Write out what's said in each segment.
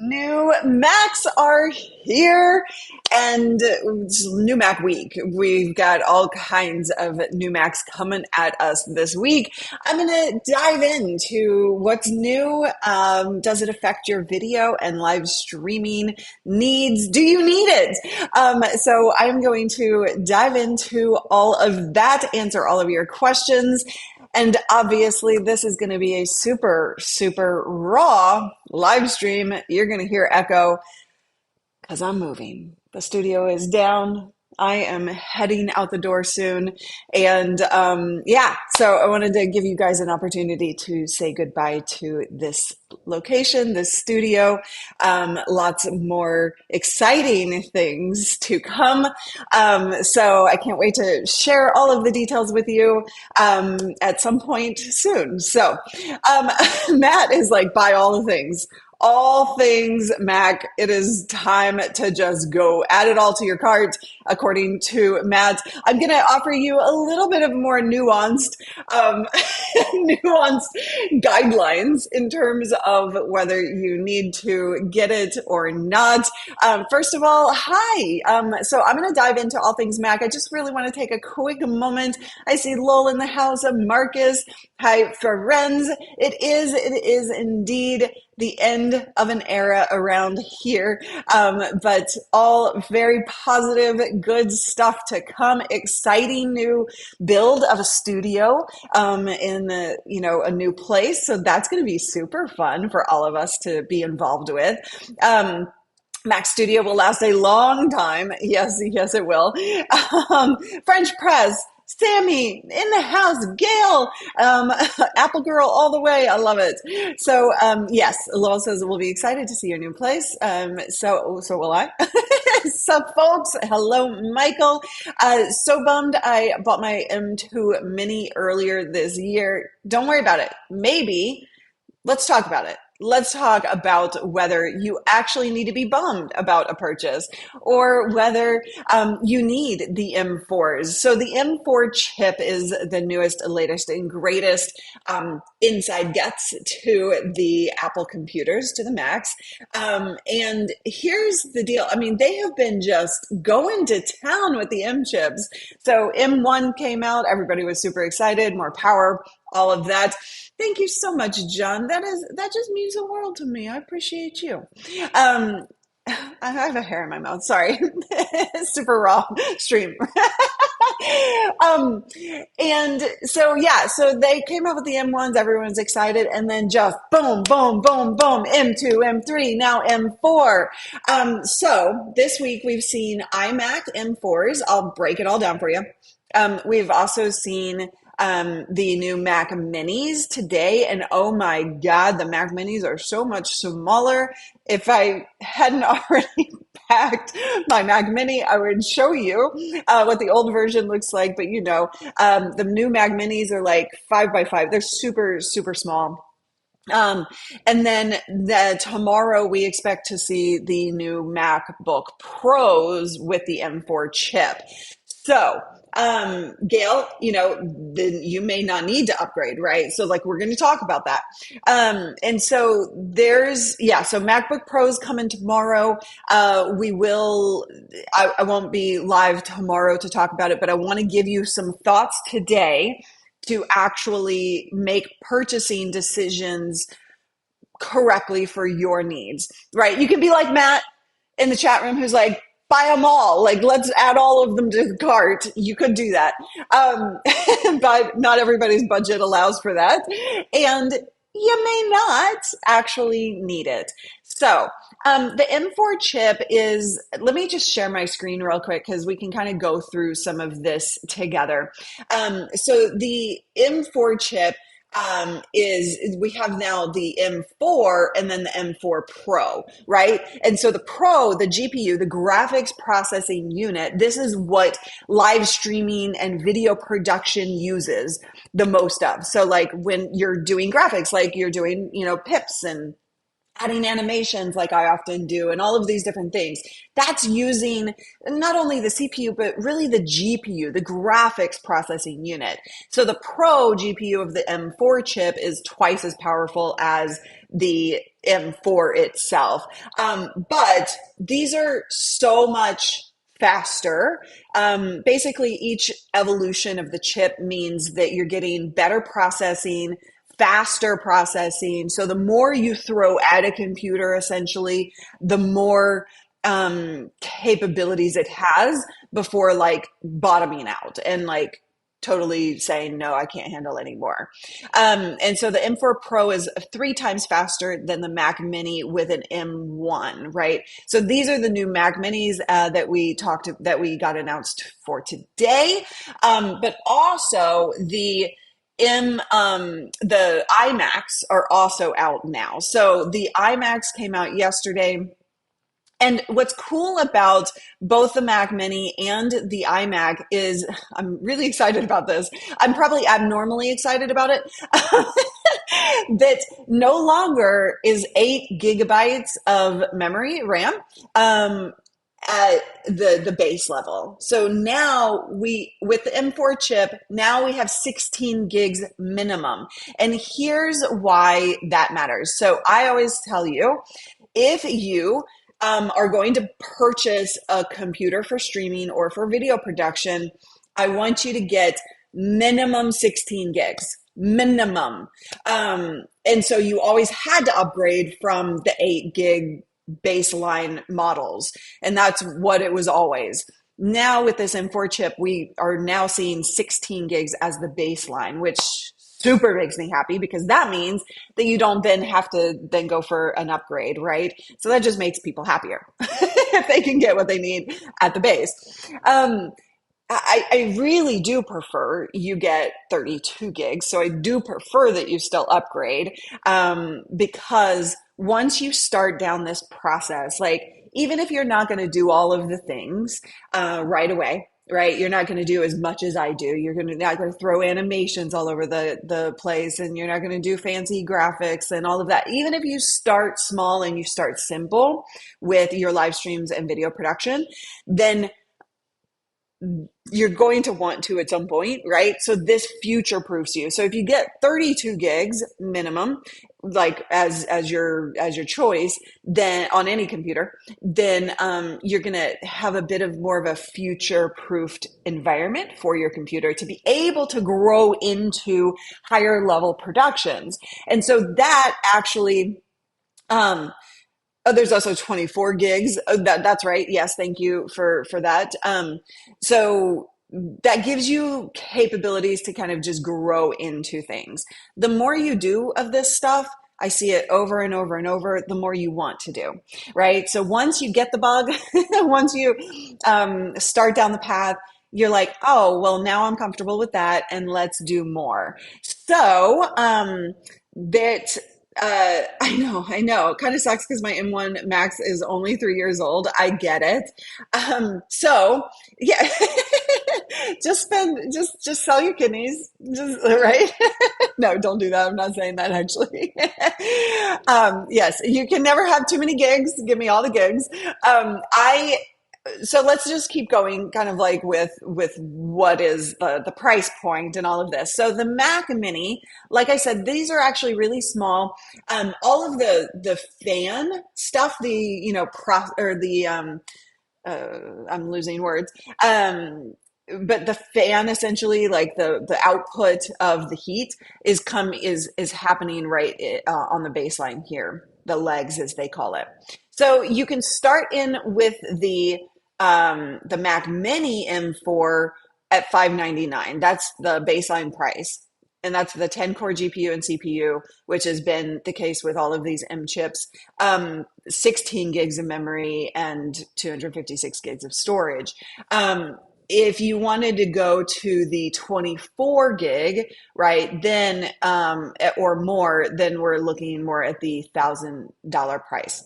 New Macs are here and it's new Mac week. We've got all kinds of new Macs coming at us this week. I'm going to dive into what's new. Does it affect your video and live streaming needs? Do you need it? So I'm going to dive into all of that, answer all of your questions. And obviously, this is going to be a super, super raw live stream. You're going to hear echo because I'm moving. The studio is down. I am heading out the door soon. And so I wanted to give you guys an opportunity to say goodbye to this location, this studio. Lots more exciting things to come. So I can't wait to share all of the details with you at some point soon. So Matt is like, buy all the things. All things Mac. It is time to just go add it all to your cart, according to Matt. I'm going to offer you a little bit of more nuanced, nuanced guidelines in terms of whether you need to get it or not. First of all, hi. So I'm going to dive into all things Mac. I just really want to take a quick moment. I see Lowell in the house, Marcus. Hi, friends. It is indeed the end of an era around here, but all very positive, good stuff to come. Exciting new build of a studio in a new place, so that's going to be super fun for all of us to be involved with. Mac Studio will last a long time. Yes, it will. French press. Sammy in the house, Gail, Apple Girl all the way. I love it. So, yes, Lowell says we'll be excited to see your new place. So will I. So, folks, hello, Michael. So bummed I bought my M2 Mini earlier this year. Don't worry about it. Maybe let's talk about it. Let's talk about whether you actually need to be bummed about a purchase or whether you need the M4s. So the M4 chip is the newest, latest, and greatest inside gets to the Apple computers, to the Macs. And here's the deal. I mean, they have been just going to town with the M chips. So M1 came out. Everybody was super excited, more power, all of that. Thank you so much, John. That just means the world to me. I appreciate you. I have a hair in my mouth. Sorry. Super raw stream. So they came out with the M1s. Everyone's excited. And then just boom, boom, boom, boom, M2, M3, now M4. So this week we've seen iMac M4s. I'll break it all down for you. We've also seen the new Mac Minis today. And oh my God, the Mac Minis are so much smaller. If I hadn't already packed my Mac Mini, I would show you what the old version looks like. But the new Mac Minis are like 5x5. They're super, super small. And then tomorrow we expect to see the new MacBook Pros with the M4 chip. So, Gail, then you may not need to upgrade, right? So we're going to talk about that. And so so MacBook Pros coming tomorrow. I won't be live tomorrow to talk about it, but I want to give you some thoughts today to actually make purchasing decisions correctly for your needs, right? You can be like Matt in the chat room who's like, buy them all. Let's add all of them to the cart. You could do that. But not everybody's budget allows for that. And you may not actually need it. So the M4 chip is, let me just share my screen real quick because we can kind of go through some of this together. So the M4 chip we have now the M4 and then the M4 Pro, right? And so the Pro, the GPU, the graphics processing unit, this is what live streaming and video production uses the most of. So when you're doing graphics, like you're doing, pips and adding animations like I often do, and all of these different things. That's using not only the CPU, but really the GPU, the graphics processing unit. So the Pro GPU of the M4 chip is twice as powerful as the M4 itself. But these are so much faster. Basically, each evolution of the chip means that you're getting better processing, faster processing. So the more you throw at a computer, essentially, the more capabilities it has before like bottoming out and like totally saying, no, I can't handle anymore. And so the M4 Pro is 3 times faster than the Mac Mini with an M1, right? So these are the new Mac Minis that we got announced for today. But also the iMacs are also out now. So the iMacs came out yesterday. And what's cool about both the Mac Mini and the iMac is I'm really excited about this. I'm probably abnormally excited about it. That no longer is 8 GB of memory RAM at the base level. So now with the M4 chip, now we have 16 gigs minimum. And here's why that matters. So I always tell you, if you are going to purchase a computer for streaming or for video production, I want you to get minimum 16 gigs, minimum. And so you always had to upgrade from the 8 gig baseline models. And that's what it was always. Now with this M4 chip, we are now seeing 16 gigs as the baseline, which super makes me happy because that means that you don't then have to then go for an upgrade, right? So that just makes people happier if they can get what they need at the base. I really do prefer you get 32 gigs. So I do prefer that you still upgrade because once you start down this process, like even if you're not going to do all of the things right away, right? You're not going to do as much as I do. You're not going to throw animations all over the place, and you're not going to do fancy graphics and all of that. Even if you start small and you start simple with your live streams and video production, then you're going to want to at some point, right? So this future proofs you. So if you get 32 gigs minimum, like as your choice, then on any computer, then you're going to have a bit of more of a future proofed environment for your computer to be able to grow into higher level productions. And so that actually oh, there's also 24 gigs. Oh, that's right. Yes, thank you for that. So that gives you capabilities to kind of just grow into things. The more you do of this stuff, I see it over and over and over, the more you want to do, right? So once you get the bug, once you start down the path, you're like, oh, well, now I'm comfortable with that, and let's do more. So that I know. It kind of sucks because my M1 Max is only 3 years old. I get it. So yeah, just sell your kidneys, just right. No, don't do that. I'm not saying that actually. Yes, you can never have too many gigs. Give me all the gigs. I so let's just keep going kind of like with what is the price point and all of this. So the Mac Mini, like I said, these are actually really small. All of the fan stuff, the I'm losing words. But the fan essentially, like the output of the heat is happening right on the baseline here, the legs as they call it. So you can start in with the Mac Mini M4 at $599. That's the baseline price. And that's the 10-core GPU and CPU, which has been the case with all of these M chips. 16 gigs of memory and 256 gigs of storage. If you wanted to go to the 24 gig, right, then or more, then we're looking more at the $1,000 price.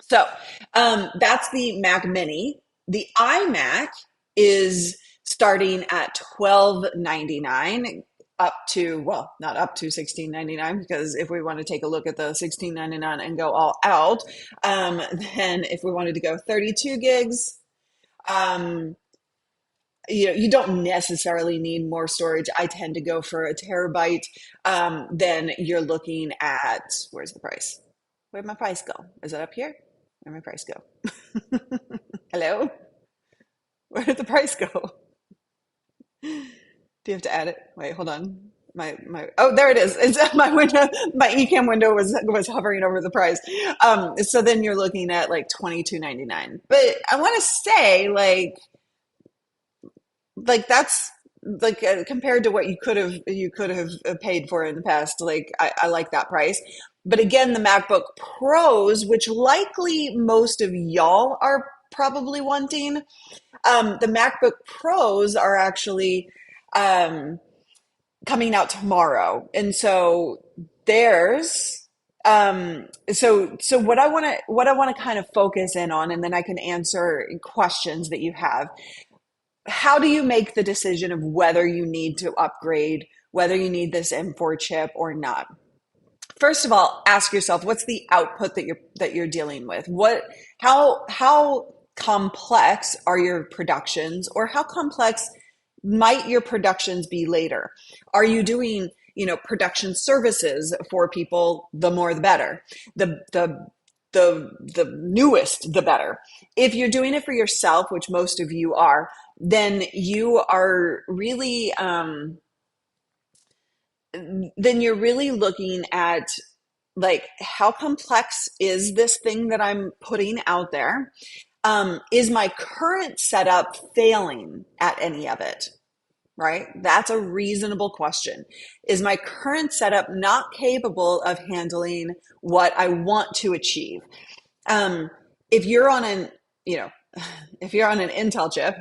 So that's the Mac Mini. The iMac is starting at $1,299. up to, well, not up to 1699, because if we want to take a look at the 1699 and go all out, then if we wanted to go 32 gigs, um, you don't necessarily need more storage. I tend to go for a terabyte. Then you're looking at, where's the price? Where'd my price go? Is it up here? Where'd my price go? Hello? Where did the price go? Do you have to add it? Wait, hold on. My oh, there it is. It's my window. My Ecamm window was hovering over the price. So then you're looking at like 22.99. But I want to say like that's like compared to what you could have paid for in the past. Like I like that price. But again, the MacBook Pros, which likely most of y'all are probably wanting, the MacBook Pros are actually um, coming out tomorrow, and so there's so what I want to kind of focus in on, and then I can answer questions that you have. How do you make the decision of whether you need to upgrade, whether you need this M4 chip or not? First of all, ask yourself, what's the output that you're dealing with? How complex are your productions, or how complex might your productions be later? Are you doing, production services for people? The more the better. The newest the better. If you're doing it for yourself, which most of you are, then you are really then you're really looking at like, how complex is this thing that I'm putting out there? Is my current setup failing at any of it? Right? That's a reasonable question. Is my current setup not capable of handling what I want to achieve? Um, if you're on an, you know, if you're on an Intel chip,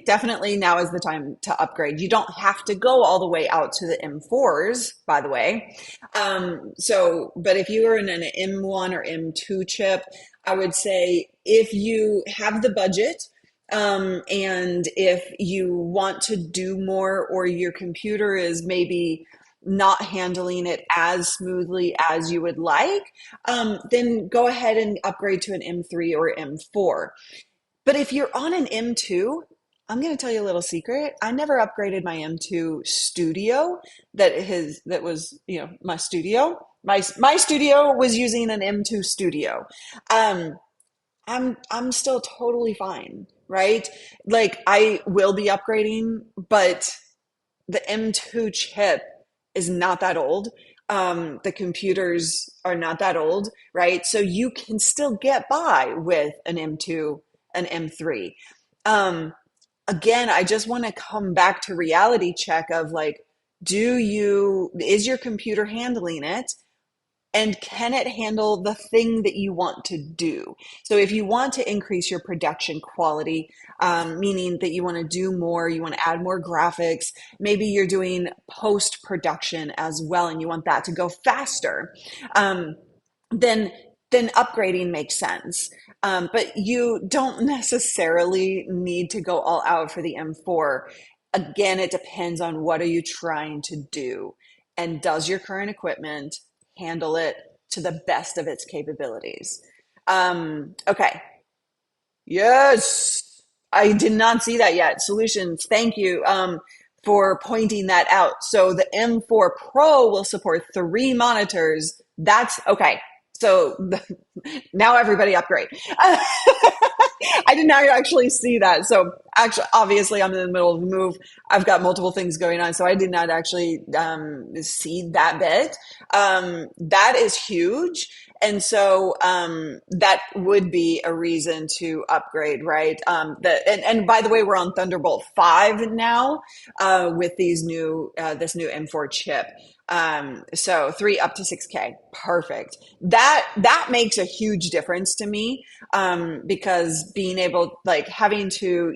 definitely now is the time to upgrade. You don't have to go all the way out to the M4s, by the way. But if you are in an M1 or M2 chip, I would say if you have the budget, and if you want to do more, or your computer is maybe not handling it as smoothly as you would like, then go ahead and upgrade to an M3 or M4. But if you're on an M2, I'm going to tell you a little secret. I never upgraded my M2 Studio. That was, my studio. My studio was using an M2 Studio. Um, I'm still totally fine, right? Like, I will be upgrading, but the M2 chip is not that old. The computers are not that old, right? So you can still get by with an M2, an M3. Um, Again, I just want to come back to reality check of like, is your computer handling it? And can it handle the thing that you want to do? So if you want to increase your production quality, meaning that you want to do more, you want to add more graphics, maybe you're doing post production as well, and you want that to go faster, um, then upgrading makes sense. But you don't necessarily need to go all out for the M4. Again, it depends on what are you trying to do, and does your current equipment handle it to the best of its capabilities? Okay. Yes. I did not see that yet. Solutions. Thank you for pointing that out. So the M4 Pro will support 3 monitors. That's okay. So now everybody upgrade. I did not actually see that. So actually, obviously, I'm in the middle of the move. I've got multiple things going on, so I did not actually see that bit. That is huge. And so that would be a reason to upgrade, right? And by the way, we're on Thunderbolt 5 now with this new M4 chip. So 3 up to 6K, perfect. That makes a huge difference to me, because being able, like, having to,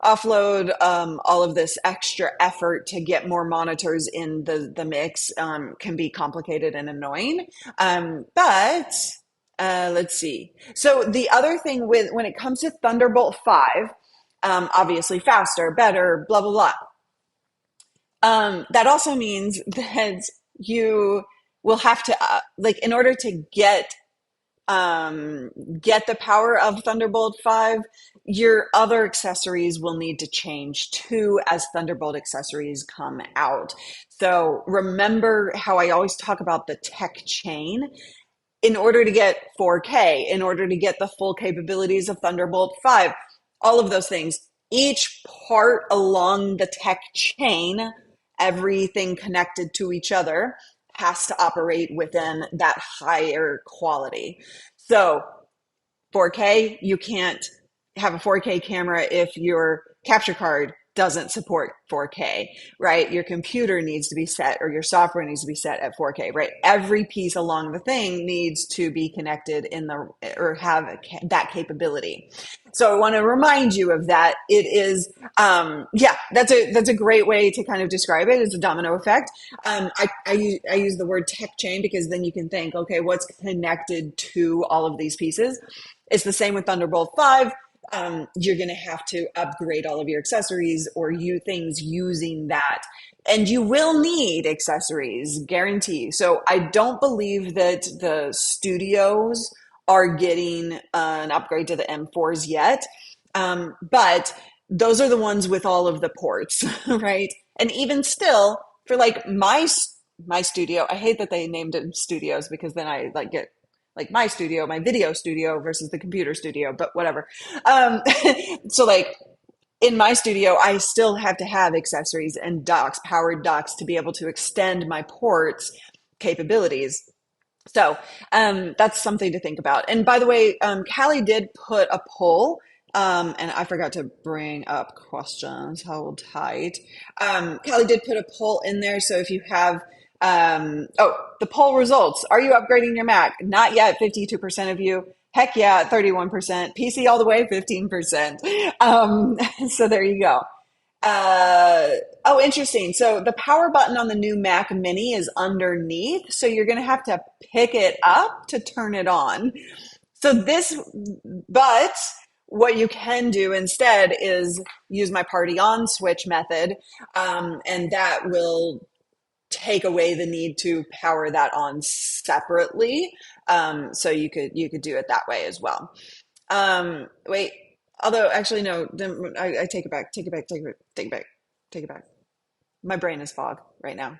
offload all of this extra effort to get more monitors in the mix can be complicated and annoying. But let's see. So the other thing when it comes to Thunderbolt 5, obviously faster, better, blah, blah, blah. That also means that you will have to, like, in order to get the power of Thunderbolt 5, your other accessories will need to change too as Thunderbolt accessories come out. So remember how I always talk about the tech chain? In order to get 4K, in order to get the full capabilities of Thunderbolt 5, all of those things, each part along the tech chain, everything connected to each other, has to operate within that higher quality. So 4K, you can't have a 4K camera if your capture card doesn't support 4K, right? Your computer needs to be set, or your software needs to be set at 4K, right? Every piece along the thing needs to be connected in the, or have that capability. So I want to remind you of that. It is, yeah, that's a great way to kind of describe it. It's a domino effect. I use the word tech chain because then you can think, okay, what's connected to all of these pieces? It's the same with Thunderbolt 5. You're going to have to upgrade all of your accessories or you things using that. And you will need accessories, guarantee. So I don't believe that the studios are getting an upgrade to the M4s yet. But those are the ones with all of the ports, right? And even still, for like my studio, I hate that they named it studios because then I like get like my studio, my video studio versus the computer studio, but whatever. Um, so like in my studio, I still have to have accessories and docks, powered docks to be able to extend my ports capabilities. So that's something to think about. And by the way, Callie did put a poll, and I forgot to bring up questions. Hold tight. Callie did put a poll in there. So if you have, oh, the poll results. Are you upgrading your Mac? Not yet, 52% of you. Heck yeah, 31%. PC all the way, 15%. So there you go. Uh, oh, interesting. So the power button on the new Mac Mini is underneath. So you're going to have to pick it up to turn it on. So this, but what you can do instead is use my party on switch method. And that will take away the need to power that on separately. So you could do it that way as well. Wait, although actually no, I take it back, take it back, take it back, take it back, take it back. My brain is fog right now.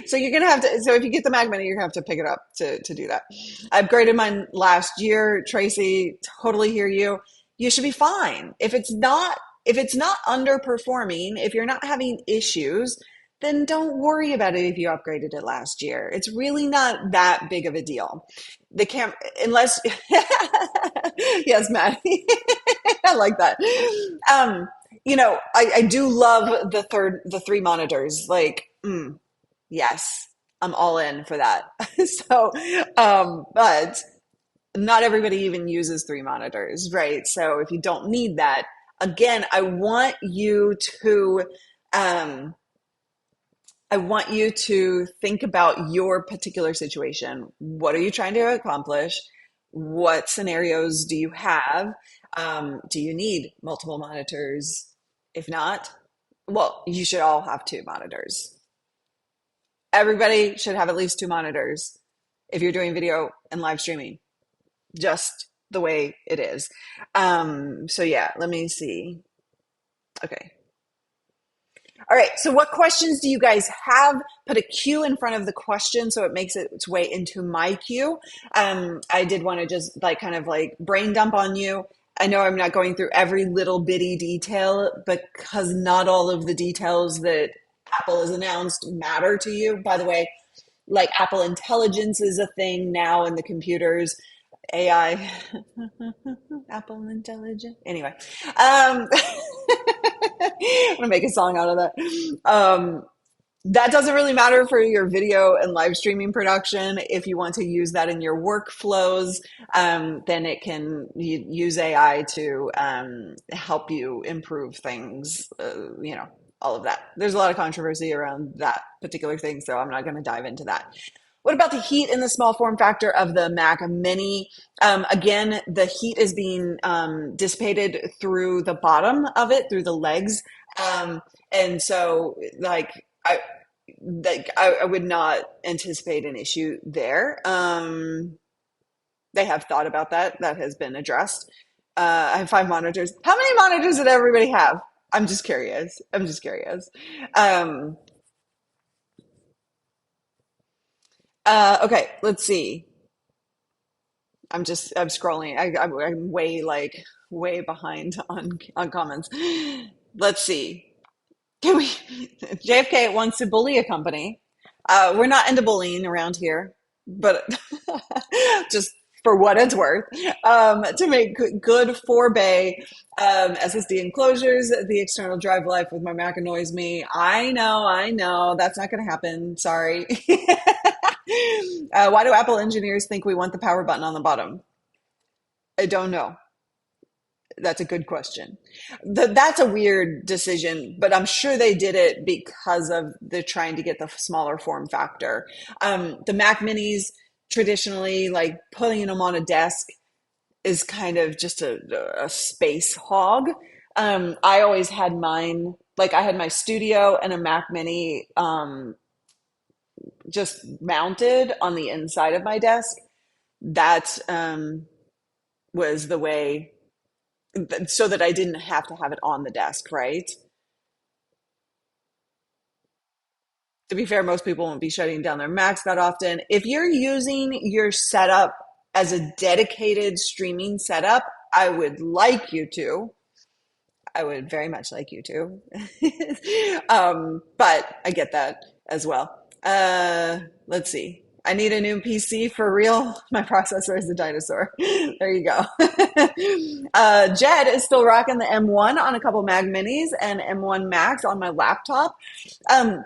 So you're gonna have to. So if you get the Mac Mini, you're gonna have to pick it up to do that. I upgraded mine last year. Tracy, totally hear you. You should be fine. If it's not underperforming, if you're not having issues, then don't worry about it if you upgraded it last year. It's really not that big of a deal. The cam unless yes, Matt. I like that. Um, I do love the three monitors. Like, yes, I'm all in for that. So, but not everybody even uses three monitors, right? So if you don't need that, again, um, I want you to think about your particular situation. What are you trying to accomplish? What scenarios do you have? Do you need multiple monitors? If not, well, you should all have two monitors. Everybody should have at least two monitors if you're doing video and live streaming, just the way it is. So yeah, let me see. Okay. All right. So what questions do you guys have? Put a Q in front of the question so it makes its way into my queue. I did want to just like kind of like brain dump on you. I know I'm not going through every little bitty detail because not all of the details that Apple has announced matter to you. By the way, like Apple Intelligence is a thing now in the computers. AI, Apple Intelligence. Anyway, I'm gonna make a song out of that. That doesn't really matter for your video and live streaming production. If you want to use that in your workflows, then it can use AI to help you improve things. All of that. There's a lot of controversy around that particular thing, so I'm not going to dive into that. What about the heat in the small form factor of the Mac Mini? Again, the heat is being dissipated through the bottom of it, through the legs, Um, and so I would not anticipate an issue there. They have thought about that. That has been addressed. I have 5 monitors. How many monitors did everybody have? I'm just curious. I'm just curious. Um, okay, let's see. I'm scrolling. I'm way way behind on comments. Let's see. Can we? JFK wants to bully a company. We're not into bullying around here, but just for what it's worth, to make good 4-bay SSD enclosures. The external drive life with my Mac annoys me. I know. That's not going to happen. Sorry. Why do Apple engineers think we want the power button on the bottom? I don't know. That's a good question. That's a weird decision, but I'm sure they did it because of the trying to get the smaller form factor. The Mac Minis traditionally, like putting them on a desk, is kind of just a space hog. I always had mine, like I had my studio and a Mac Mini just mounted on the inside of my desk. That was the way so that I didn't have to have it on the desk, right? To be fair, most people won't be shutting down their Macs that often. If you're using your setup as a dedicated streaming setup, I would like you to. I would very much like you to. But I get that as well. Let's see. I need a new PC for real. My processor is a dinosaur. There you go. Jed is still rocking the M1 on a couple Mac Minis and M1 Max on my laptop. Um,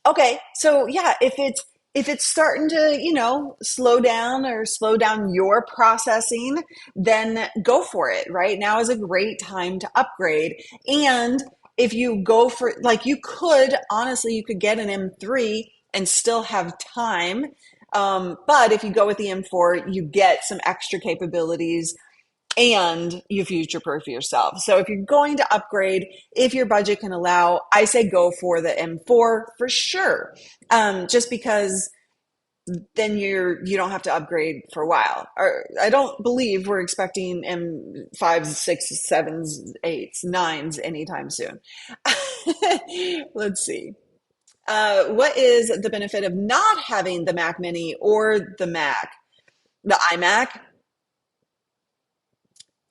Okay, so yeah, if it's starting to, slow down your processing, then go for it. Right now is a great time to upgrade. And if you go for like you could honestly, you could get an M3 and still have time. But if you go with the M4, you get some extra capabilities and you future proof yourself. So if you're going to upgrade, if your budget can allow, I say go for the M4 for sure. Just because then you don't have to upgrade for a while. Or I don't believe we're expecting M5s, 6s, 7s, 8s, 9s anytime soon. Let's see. What is the benefit of not having the Mac Mini or the Mac, the iMac?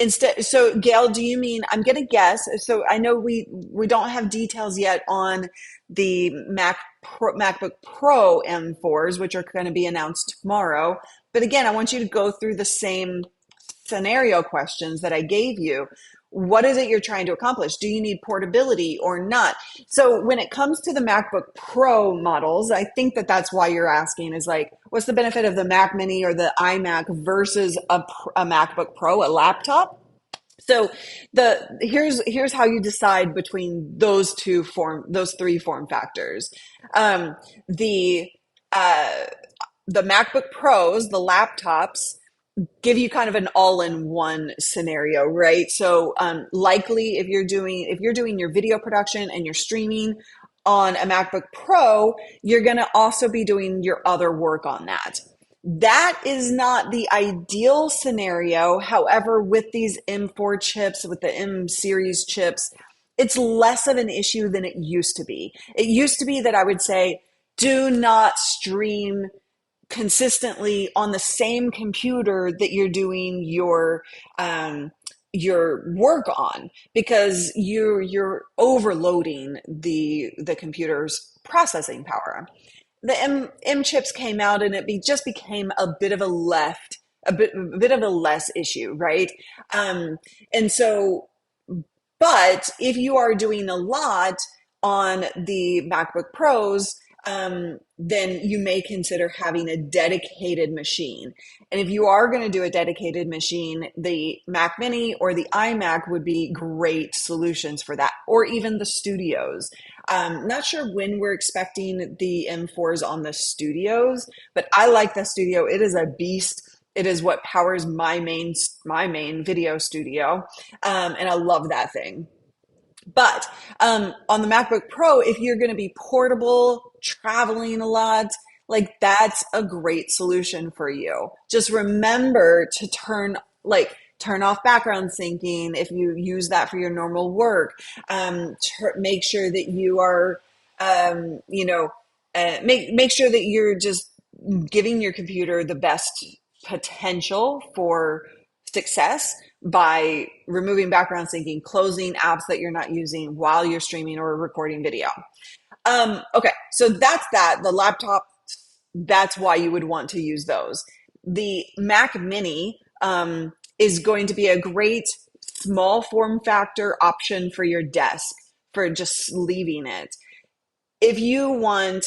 Instead, so Gail, do you mean, I'm gonna guess, so I know we don't have details yet on the MacBook Pro M4s, which are going to be announced tomorrow. But again, I want you to go through the same scenario questions that I gave you. What is it you're trying to accomplish? Do you need portability or not? So when it comes to the MacBook Pro models, I think that that's why you're asking is like, what's the benefit of the Mac Mini or the iMac versus a MacBook Pro, a laptop? So here's how you decide between those three form factors. Um, the uh, the MacBook Pros, the laptops, give you kind of an all-in-one scenario, right? So likely if you're doing your video production and you're streaming on a MacBook Pro, you're going to also be doing your other work on that. That is not the ideal scenario. However, with these M4 chips, with the M series chips, it's less of an issue than it used to be. It used to be that I would say, do not stream consistently on the same computer that you're doing your work on because you're overloading the computer's processing power. The M chips came out and just became a bit of a bit of a less issue, right? Um, and so but if you are doing a lot on the MacBook Pros, then you may consider having a dedicated machine. And if you are going to do a dedicated machine, the Mac Mini or the iMac would be great solutions for that, or even the studios. Not sure when we're expecting the M4s on the studios, but I like the studio. It is a beast. It is what powers my main video studio, and I love that thing. But on the MacBook Pro, if you're going to be portable, traveling a lot, like that's a great solution for you. Just remember to turn off background syncing if you use that for your normal work. Make sure that you are, you know, make sure that you're just giving your computer the best potential for success by removing background syncing, closing apps that you're not using while you're streaming or recording video. Okay, so that's that. The laptop, that's why you would want to use those. The Mac Mini is going to be a great small form factor option for your desk for just leaving it. If you want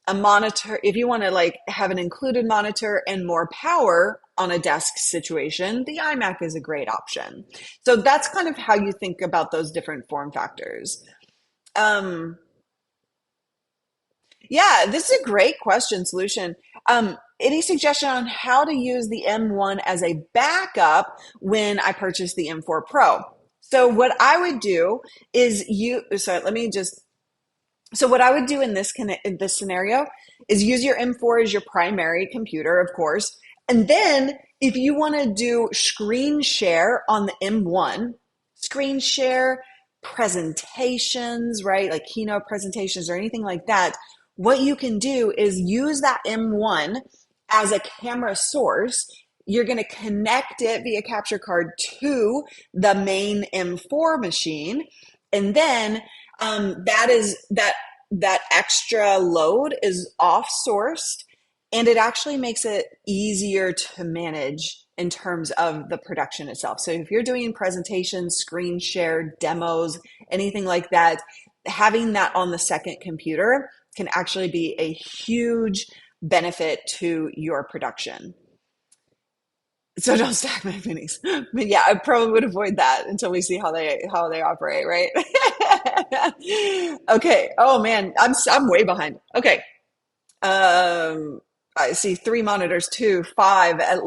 a monitor, if you want to like have an included monitor and more power on a desk situation, the iMac is a great option. So that's kind of how you think about those different form factors. Um, yeah, this is a great question solution. Any suggestion on how to use the M1 as a backup when I purchase the M4 Pro? So what I would do is let me just so what I would do in this scenario is use your M4 as your primary computer, of course. And then if you want to do screen share on the M1, screen share presentations, right? Like keynote presentations or anything like that, what you can do is use that M1 as a camera source. You're going to connect it via capture card to the main M4 machine. And then that extra load is off sourced, and it actually makes it easier to manage in terms of the production itself. So if you're doing presentations, screen share, demos, anything like that, having that on the second computer can actually be a huge benefit to your production. So don't stack my minis. But yeah, I probably would avoid that until we see how they operate, right? Okay. Oh man, I'm way behind. Okay. I see 3 monitors, two, five at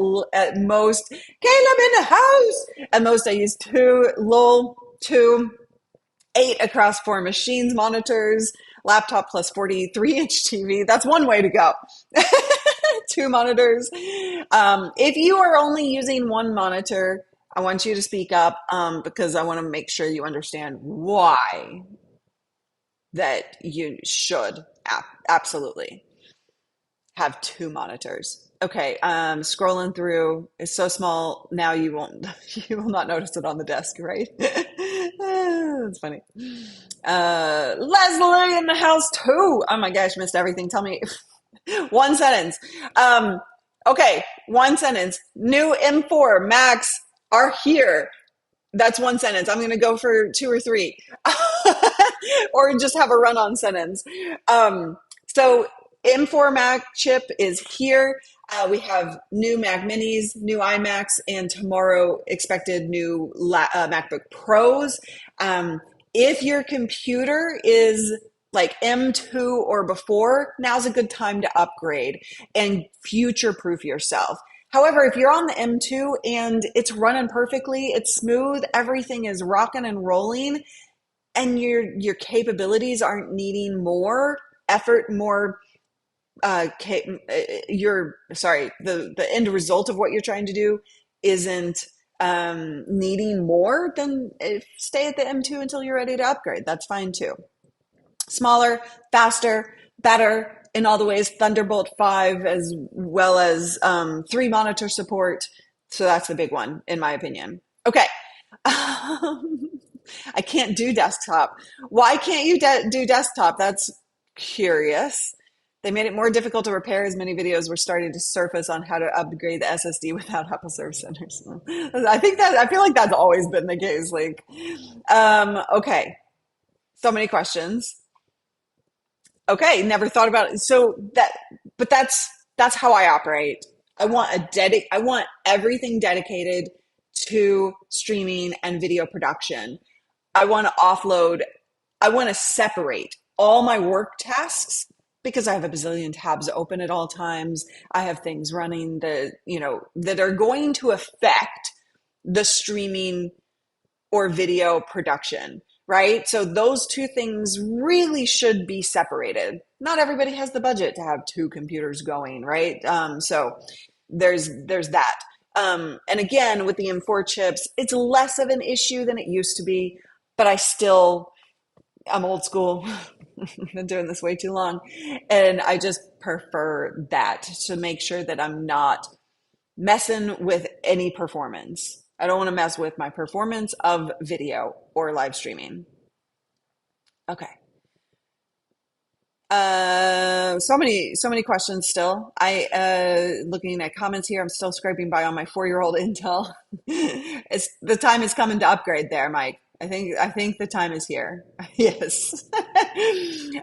most. Caleb in the house. At most, I use two. Lol, two. 8 across 4 machines monitors. Laptop plus 43-inch TV. That's one way to go. 2 monitors. If you are only using one monitor, I want you to speak up because I want to make sure you understand why that you should absolutely have 2 monitors. Okay, scrolling through is so small now you will not notice it on the desk, right? That's funny. Leslie in the house too. Oh my gosh, missed everything. Tell me one sentence. Okay, one sentence. New M4 Max are here. That's one sentence. I'm going to go for two or three, or just have a run-on sentence. So M4 Mac chip is here. We have new Mac Minis, new iMacs, and tomorrow expected new MacBook Pros. If your computer is like M2 or before, now's a good time to upgrade and future-proof yourself. However, if you're on the M2 and it's running perfectly, it's smooth, everything is rocking and rolling, and your capabilities aren't needing more effort, more the end result of what you're trying to do isn't needing more, then stay at the M2 until you're ready to upgrade. That's fine too. Smaller, faster, better in all the ways. Thunderbolt 5 as well as 3 monitor support. So that's the big one in my opinion. Okay. I can't do desktop. Why can't you do desktop? That's curious. They made it more difficult to repair as many videos were starting to surface on how to upgrade the SSD without Apple Service Centers. I feel like that's always been the case. Like, okay. So many questions. Okay, never thought about it. But that's how I operate. I want everything dedicated to streaming and video production. I want to offload. I want to separate all my work tasks because I have a bazillion tabs open at all times. I have things running that are going to affect the streaming or video production. right? So those two things really should be separated. Not everybody has the budget to have two computers going, right? So there's that. And again, with the M4 chips, it's less of an issue than it used to be, but I'm old school. I've been doing this way too long. And I just prefer that to make sure that I'm not messing with any performance. I don't want to mess with my performance of video or live streaming. Okay. So many questions still. Looking at comments here, I'm still scraping by on my 4-year-old Intel. It's the time is coming to upgrade there, Mike. I think the time is here. Yes.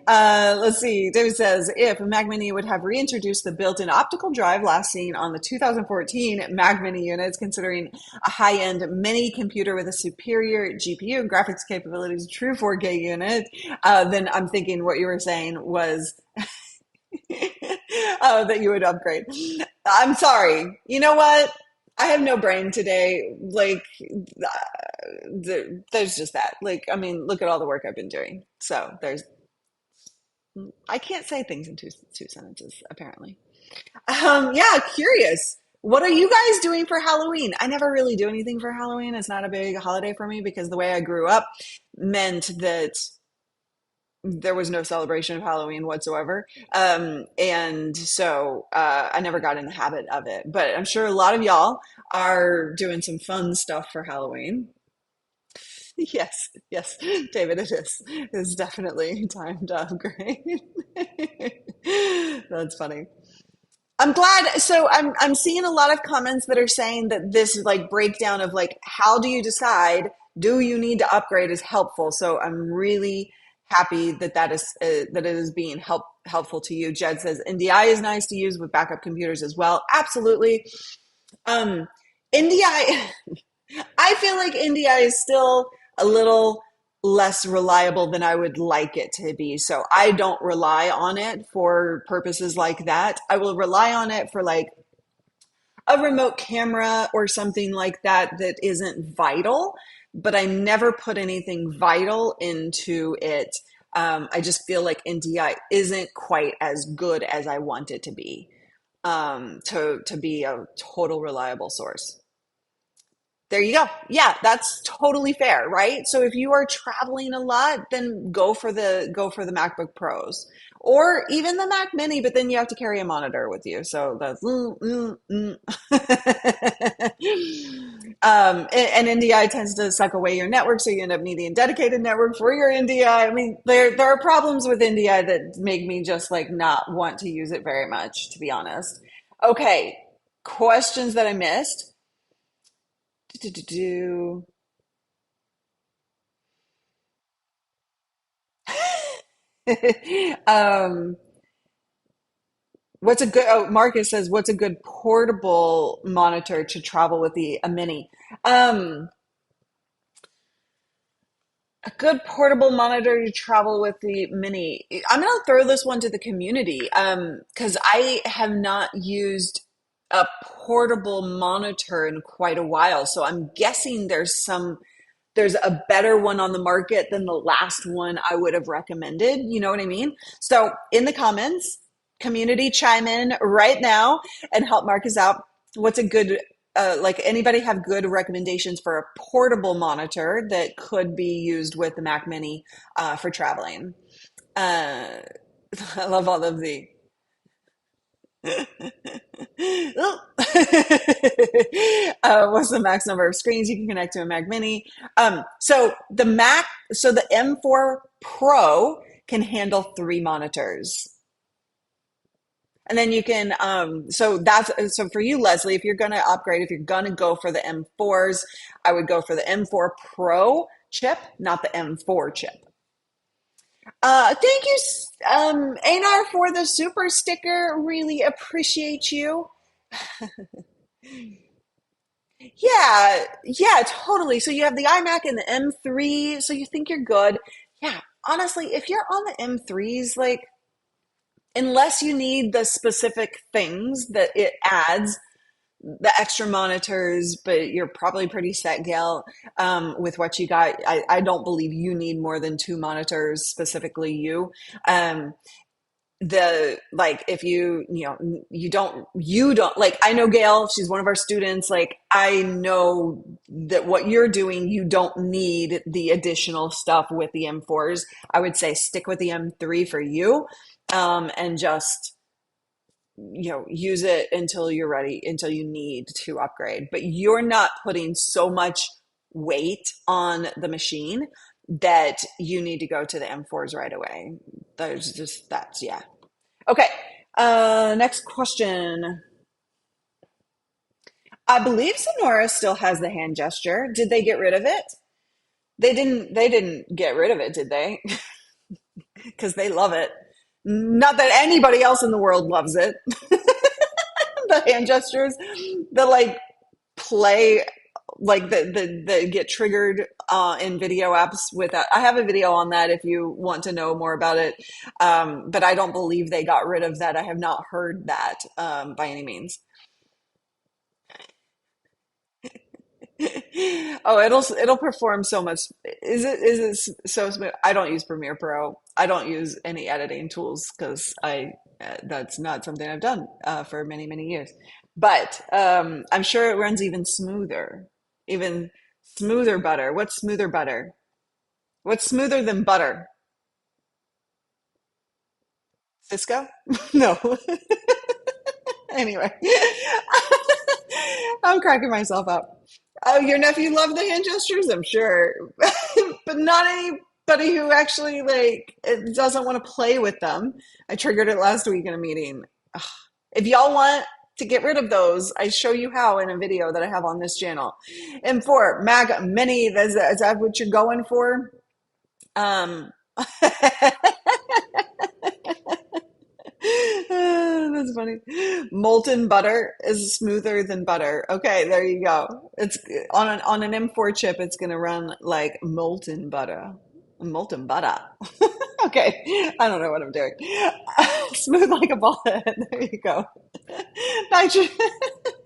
Let's see. David says if Mac Mini would have reintroduced the built-in optical drive last seen on the 2014 Mac Mini units, considering a high-end mini computer with a superior GPU and graphics capabilities, true 4K unit, then I'm thinking what you were saying was that you would upgrade. I'm sorry. You know what? I have no brain today. Like, there's just that. Like, I mean, look at all the work I've been doing. So I can't say things in two sentences, apparently. Yeah, curious. What are you guys doing for Halloween? I never really do anything for Halloween. It's not a big holiday for me because the way I grew up meant that there was no celebration of Halloween whatsoever. And so I never got in the habit of it. But I'm sure a lot of y'all are doing some fun stuff for Halloween. Yes, yes, David, it is. It's definitely time to upgrade. That's funny. I'm glad. So I'm seeing a lot of comments that are saying that this like breakdown of like how do you decide do you need to upgrade is helpful. So I'm really happy that that it is being helpful to you. Jed says NDI is nice to use with backup computers as well. Absolutely. Um, NDI. I feel like India is still a little less reliable than I would like it to be. So I don't rely on it for purposes like that. I will rely on it for like a remote camera or something like that that isn't vital, but I never put anything vital into it. I just feel like NDI isn't quite as good as I want it to be, to be a total reliable source. There you go. Yeah, that's totally fair, right? So if you are traveling a lot, then go for the MacBook Pros or even the Mac Mini, but then you have to carry a monitor with you. So that's and NDI tends to suck away your network, so you end up needing a dedicated network for your NDI. I mean, there are problems with NDI that make me just like not want to use it very much, to be honest. Okay, questions that I missed. Do um, what's a good? Oh, Marcus says, "What's a good portable monitor to travel with the a mini?" Um, a good portable monitor to travel with the mini. I'm gonna throw this one to the community because I have not used a portable monitor in quite a while, so I'm guessing there's a better one on the market than the last one I would have recommended. You know what I mean? So in the comments, community chime in right now and help Marcus out. What's a good, like anybody have good recommendations for a portable monitor that could be used with the Mac Mini for traveling? Uh, I love all of the what's the max number of screens you can connect to a Mac Mini? So the M4 Pro can handle 3 monitors. And then you can, so for you, Leslie, if you're going to upgrade, if you're going to go for the M4s, I would go for the M4 Pro chip, not the M4 chip. Thank you, Anar, for the super sticker. Really appreciate you. Yeah, totally. So you have the iMac and the M3, so you think you're good. Yeah, honestly, if you're on the M3s, like, unless you need the specific things that it adds, the extra monitors, but you're probably pretty set, Gail, with what you got. I don't believe you need more than two monitors, specifically you. Um, the like if you don't like, I know Gail, she's one of our students. Like, I know that what you're doing, you don't need the additional stuff with the M4s. I would say stick with the M3 for you, and just use it until you're ready, until you need to upgrade. But you're not putting so much weight on the machine that you need to go to the M4s right away. There's just that's yeah. Okay. Next question. I believe Sonora still has the hand gesture. Did they get rid of it? They didn't get rid of it, did they? Because they love it. Not that anybody else in the world loves it. The hand gestures, the like play, like the get triggered in video apps with that. I have a video on that if you want to know more about it. But I don't believe they got rid of that. I have not heard that by any means. Oh, it'll perform so much. Is it so smooth? I don't use Premiere Pro. I don't use any editing tools because I that's not something I've done for many many years. But I'm sure it runs even smoother butter. What's smoother butter? What's smoother than butter? Cisco? No. Anyway, I'm cracking myself up. Oh, your nephew loved the hand gestures, I'm sure, but not anybody who actually like it doesn't want to play with them. I triggered it last week in a meeting. Ugh. If y'all want to get rid of those, I show you how in a video that I have on this channel. And for Mac Mini, is that what you're going for? Um, That's funny. Molten butter is smoother than butter. Okay, there you go. It's on an M4 chip. It's gonna run like molten butter. Molten butter. Okay, I don't know what I'm doing. Smooth like a ball head. There you go. Nitro-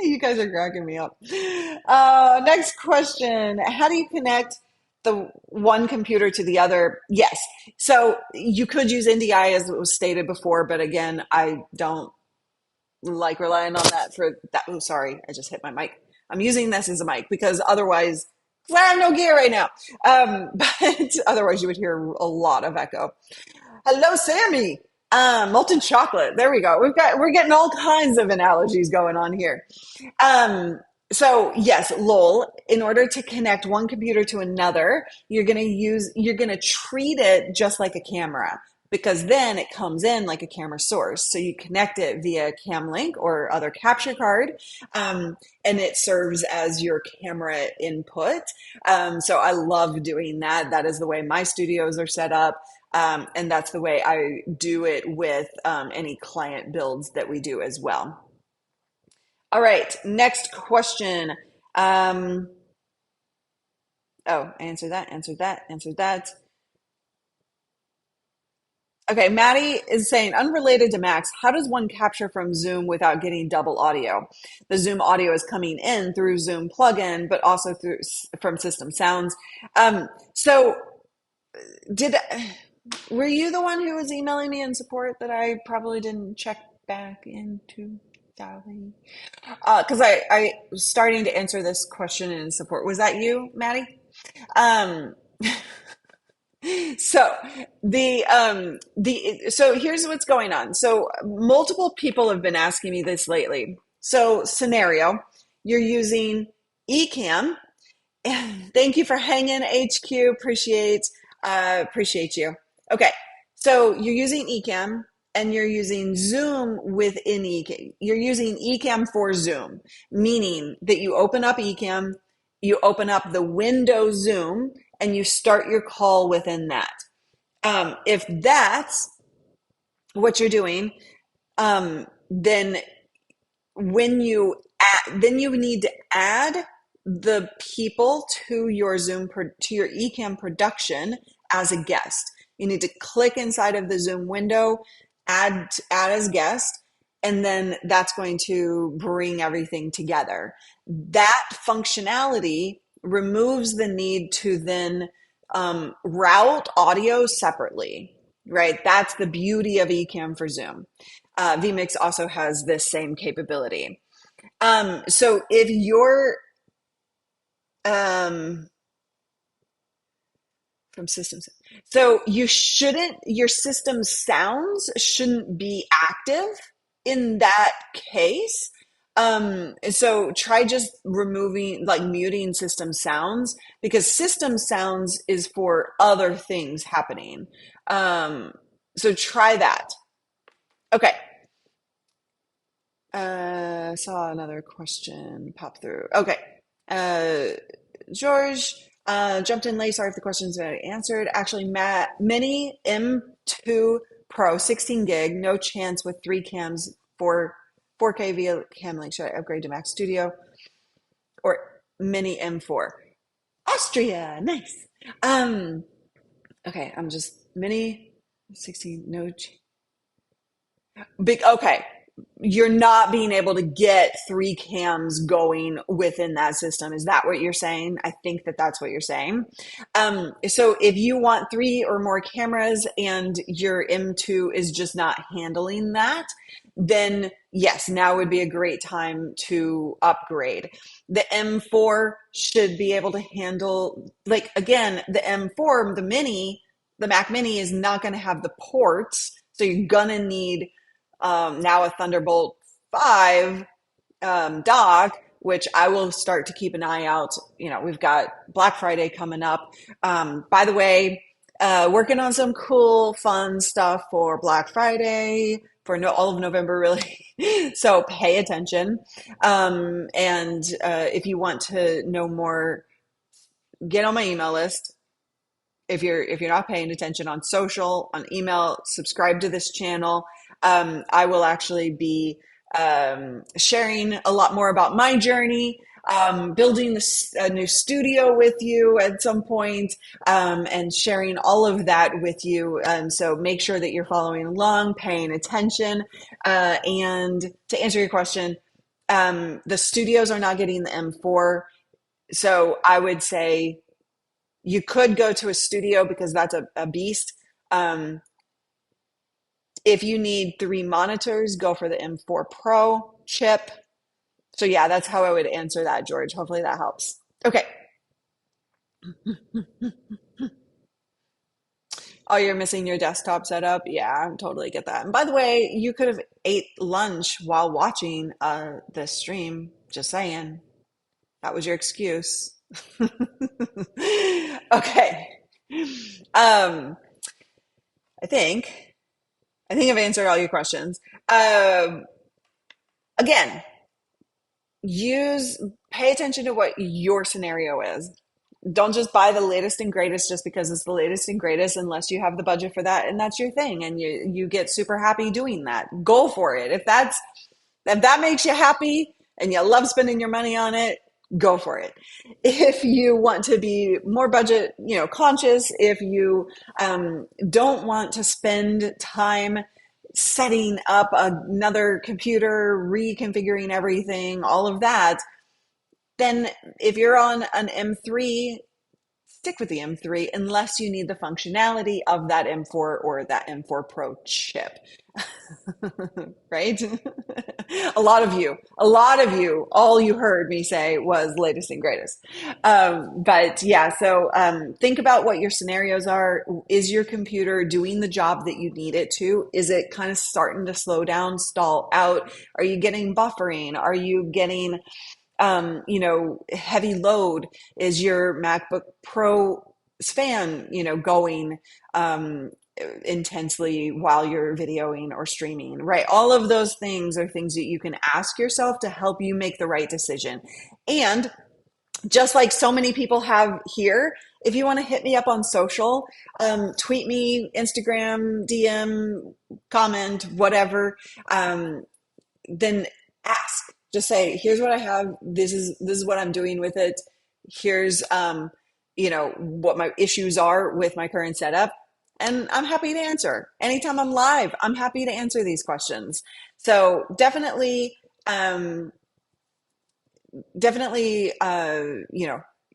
you guys are cracking me up. Next question. How do you connect the one computer to the other? Yes. So you could use NDI as it was stated before, but again, I don't like relying on that for that. Oh, sorry, I just hit my mic. I'm using this as a mic because otherwise, well, I have no gear right now. But otherwise, you would hear a lot of echo. Hello, Sammy. Molten chocolate. There we go. We're getting all kinds of analogies going on here. Um, so yes, lol, in order to connect one computer to another, you're gonna treat it just like a camera because then it comes in like a camera source. So you connect it via cam link or other capture card, and it serves as your camera input. So I love doing that. That is the way my studios are set up. And that's the way I do it with any client builds that we do as well. All right, next question. Um, oh, answer that, answer that, answer that. Okay, Maddie is saying, unrelated to Max, how does one capture from Zoom without getting double audio? The Zoom audio is coming in through Zoom plugin, but also from System Sounds. So did were you the one who was emailing me in support that I probably didn't check back into? Dolly? Because I was starting to answer this question in support. Was that you, Maddie? Um, so so here's what's going on. So multiple people have been asking me this lately. So scenario, you're using Ecamm. Thank you for hanging, HQ. Appreciate you. Okay, so you're using Ecamm and you're using Zoom within Ecamm. You're using Ecamm for Zoom, meaning that you open up Ecamm, you open up the window Zoom, and you start your call within that. If that's what you're doing, then then you need to add the people to your to your Ecamm production as a guest. You need to click inside of the Zoom window, add as guest, and then that's going to bring everything together. That functionality removes the need to then route audio separately, right? That's the beauty of Ecamm for Zoom. vMix also has this same capability. So if you're from systems, so your system sounds shouldn't be active in that case. So try just removing, like muting system sounds, because system sounds is for other things happening. So try that. Okay. Saw another question pop through. Okay. George jumped in late. Sorry if the questions are answered. Actually, Matt, Mini M2 Pro 16 gig, no chance with 3 cams for 4K via cam link. Should I upgrade to Mac Studio or Mini M4? Austria, nice. Okay, I'm just Mini 16, no. Big, okay. You're not being able to get 3 cams going within that system. Is that what you're saying? I think that that's what you're saying. So if you want 3 or more cameras and your M2 is just not handling that, then yes, now would be a great time to upgrade. The M4 should be able to handle, like, again, the M4, the Mac Mini is not going to have the ports. So you're going to need now a Thunderbolt 5 dock, which I will start to keep an eye out. We've got Black Friday coming up. By the way, working on some cool, fun stuff for Black Friday for all of November, really. So pay attention. And if you want to know more, get on my email list. If you're not paying attention on social, on email, subscribe to this channel. I will actually be sharing a lot more about my journey, building a new studio with you at some point, and sharing all of that with you. So make sure that you're following along, paying attention. And to answer your question, the studios are not getting the M4. So I would say you could go to a studio because that's a beast. If you need 3 monitors, go for the M4 Pro chip. So yeah, that's how I would answer that, George. Hopefully that helps. Okay. Oh, you're missing your desktop setup? Yeah, I totally get that. And by the way, you could have ate lunch while watching the stream. Just saying. That was your excuse. Okay. I think I've answered all your questions. Again, pay attention to what your scenario is. Don't just buy the latest and greatest just because it's the latest and greatest, unless you have the budget for that and that's your thing and you get super happy doing that. Go for it. If that makes you happy and you love spending your money on it, go for it. If you want to be more budget, conscious, if you don't want to spend time setting up another computer, reconfiguring everything, all of that, then if you're on an M3, stick with the M3 unless you need the functionality of that M4 or that M4 Pro chip. Right? A lot of you, all you heard me say was latest and greatest. But yeah, so think about what your scenarios are. Is your computer doing the job that you need it to? Is it kind of starting to slow down, stall out? Are you getting buffering? Are you getting heavy load? Is your MacBook Pro fan, going intensely while you're videoing or streaming, right? All of those things are things that you can ask yourself to help you make the right decision. And just like so many people have here, if you want to hit me up on social, tweet me, Instagram, DM, comment, whatever, then ask. Just say, here's what I have. This is what I'm doing with it. Here's what my issues are with my current setup. And I'm happy to answer. Anytime I'm live, I'm happy to answer these questions. So um, definitely,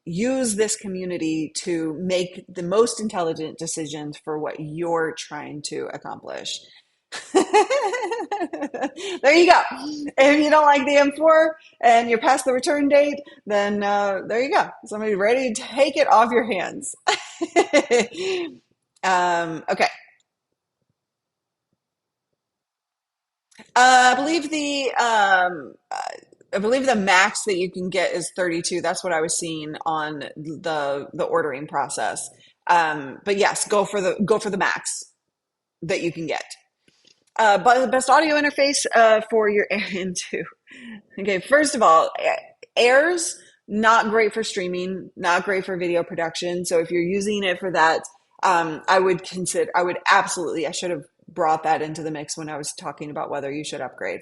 use this community to make the most intelligent decisions for what you're trying to accomplish. There you go. If you don't like the M4 and you're past the return date, then there you go. Somebody ready to take it off your hands. Okay. I believe I believe the max that you can get is 32. That's what I was seeing on the ordering process. But yes, go for the max that you can get. But the best audio interface for your into. Okay, first of all, Air's not great for streaming, not great for video production. So if you're using it for that, I would absolutely, I should have brought that into the mix when I was talking about whether you should upgrade.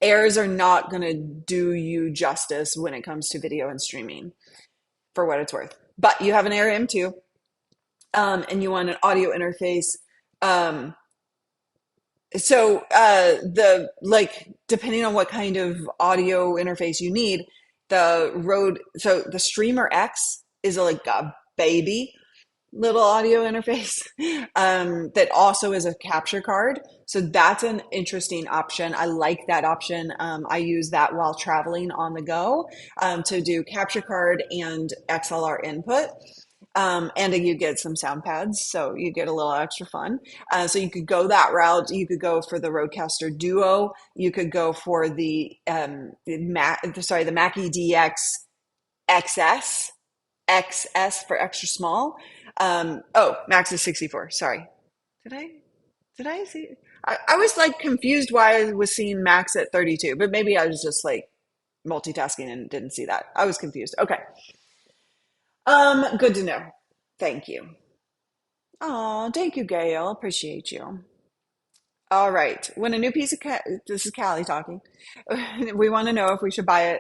Airs are not going to do you justice when it comes to video and streaming, for what it's worth. But you have an Air M2, and you want an audio interface. Um, the like depending on what kind of audio interface you need, the Streamer X is like a baby little audio interface that also is a capture card. So that's an interesting option. I like that option. I use that while traveling on the go to do capture card and XLR input. And then you get some sound pads, so you get a little extra fun. So you could go that route. You could go for the Rodecaster Duo. You could go for the Mackie DX XS, XS for extra small. Oh, max is 64. Sorry. Did I did I see? I was like confused why I was seeing max at 32, but maybe I was just like multitasking and didn't see that. I was confused. Okay. Good to know. Thank you. Oh, thank you, Gail. Appreciate you. All right. When a new piece of this is Callie talking. We want to know if we should buy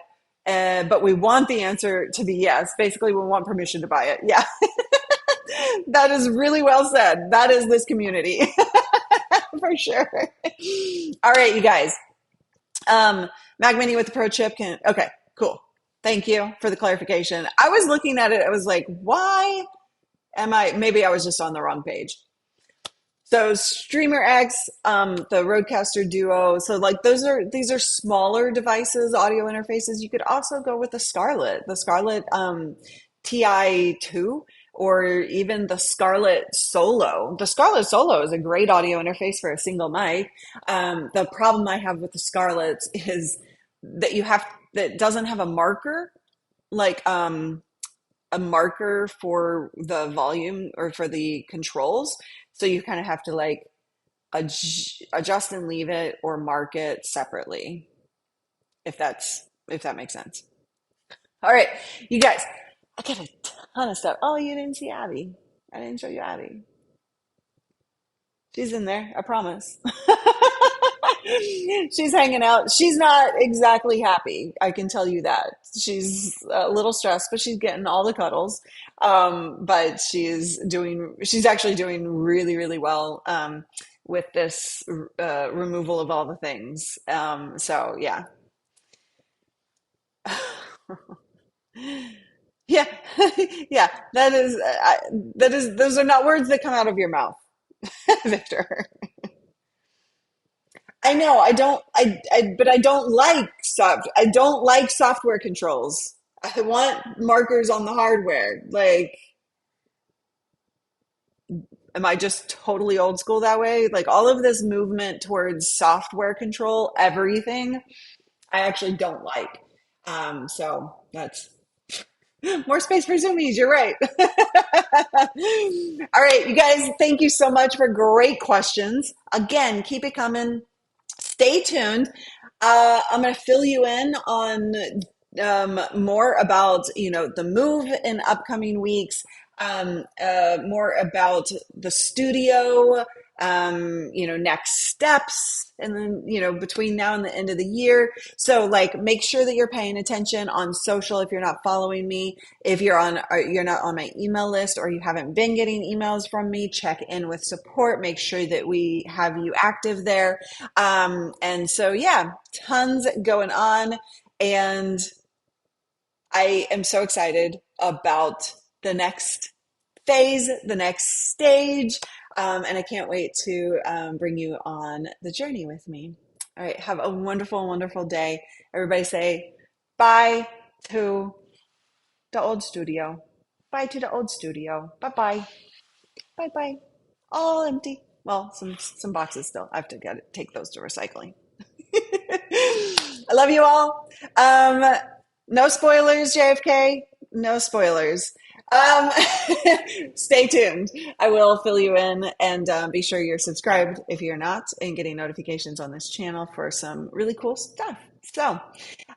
it, but we want the answer to be yes. Basically, we want permission to buy it. Yeah, that is really well said. That is this community for sure. All right, you guys. Mac Mini with the Pro chip can. Okay, cool. Thank you for the clarification. I was looking at it. I was like, why am I? Maybe I was just on the wrong page. So Streamer X, the Rodecaster Duo. So like these are smaller devices, audio interfaces. You could also go with the Scarlett TI2, or even the Scarlett Solo. The Scarlett Solo is a great audio interface for a single mic. The problem I have with the Scarlett is that doesn't have a marker, like a marker for the volume or for the controls. So you kind of have to like adjust and leave it or mark it separately, if that makes sense. All right, you guys, I got a ton of stuff. Oh, you didn't see Abby. I didn't show you Abby. She's in there, I promise. She's hanging out. She's not exactly happy. I can tell you that. She's a little stressed, but she's getting all the cuddles. But she's actually doing really, really well with this removal of all the things. So yeah. Yeah. Yeah. Those are not words that come out of your mouth, Victor. I know. But I don't like software controls. I want markers on the hardware. Like, am I just totally old school that way? Like, all of this movement towards software control, everything, I actually don't like. So that's more space for zoomies. You're right. All right, you guys, thank you so much for great questions. Again, keep it coming. Stay tuned. I'm going to fill you in on more about the move in upcoming weeks. More about the studio. next steps, and then, between now and the end of the year. So like, make sure that you're paying attention on social. If you're not following me, if you're not on my email list, or you haven't been getting emails from me, check in with support. Make sure that we have you active there. And so, yeah, tons going on. And I am so excited about the next phase, the next stage. And I can't wait to bring you on the journey with me. All right. Have a wonderful, wonderful day. Everybody say bye to the old studio. Bye to the old studio. Bye bye. Bye bye. All empty. Well, some boxes still. I have to take those to recycling. I love you all. No spoilers, JFK. No spoilers. Um, Stay tuned. I will fill you in, and be sure you're subscribed if you're not, and getting notifications on this channel for some really cool stuff. So,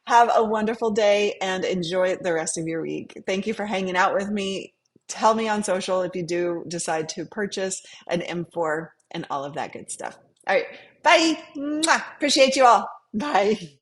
have a wonderful day and enjoy the rest of your week. Thank you for hanging out with me. Tell me on social if you do decide to purchase an M4 and all of that good stuff. All right. Bye. Mwah. Appreciate you all. Bye.